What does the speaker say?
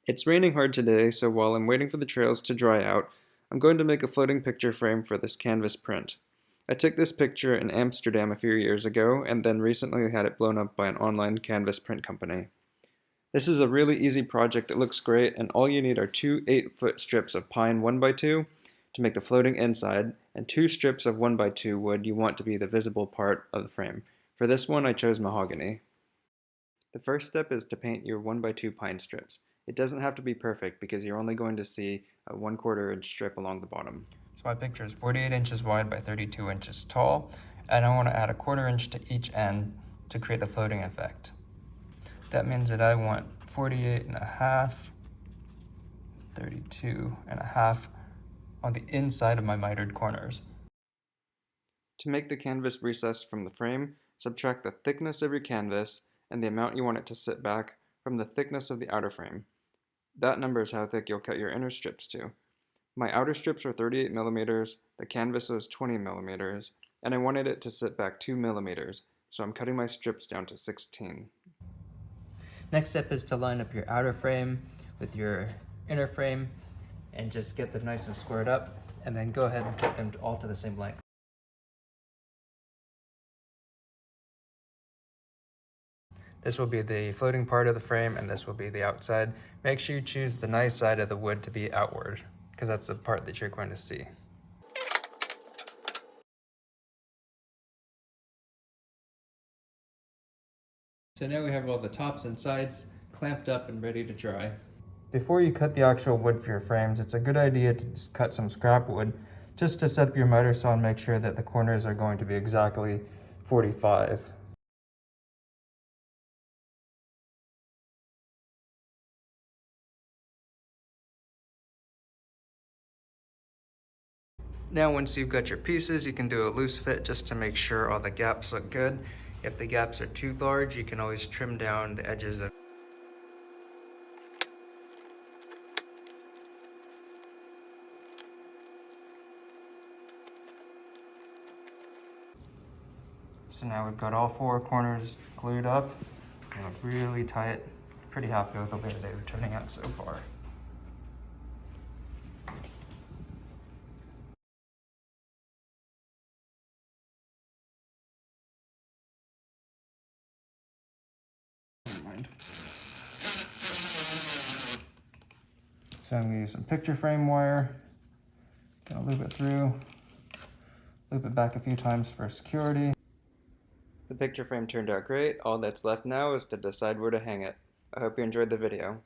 It's raining hard today, so while I'm waiting for the trails to dry out, I'm going to make a floating picture frame for this canvas print. I took this picture in Amsterdam a few years ago and then recently had it blown up by an online canvas print company. This is a really easy project that looks great, and all you need are two 8-foot strips of pine 1x2 to make the floating inside and two strips of 1x2 wood you want to be the visible part of the frame. For this one I chose mahogany. The first step is to paint your 1x2 pine strips. It doesn't have to be perfect because you're only going to see a 1/4 inch strip along the bottom. So my picture is 48 inches wide by 32 inches tall, and I want to add a 1/4 inch to each end to create the floating effect. That means that I want 48 and a half, 32 and a half on the inside of my mitered corners. To make the canvas recessed from the frame, subtract the thickness of your canvas and the amount you want it to sit back from the thickness of the outer frame. That number is how thick you'll cut your inner strips to. My outer strips were 38 millimeters, the canvas was 20 millimeters, and I wanted it to sit back 2 millimeters, so I'm cutting my strips down to 16. Next step is to line up your outer frame with your inner frame and just get them nice and squared up, and then go ahead and cut them all to the same length. This will be the floating part of the frame, and this will be the outside. Make sure you choose the nice side of the wood to be outward, because that's the part that you're going to see. So now we have all the tops and sides clamped up and ready to dry. Before you cut the actual wood for your frames, it's a good idea to just cut some scrap wood just to set up your miter saw and make sure that the corners are going to be exactly 45. Now once you've got your pieces, you can do a loose fit just to make sure all the gaps look good. If the gaps are too large, you can always trim down the edges of. So now we've got all four corners glued up. They look really tight. Pretty happy with the way they're turning out so far. So I'm going to use some picture frame wire, gonna loop it through, loop it back a few times for security. The picture frame turned out great. All that's left now is to decide where to hang it. I hope you enjoyed the video.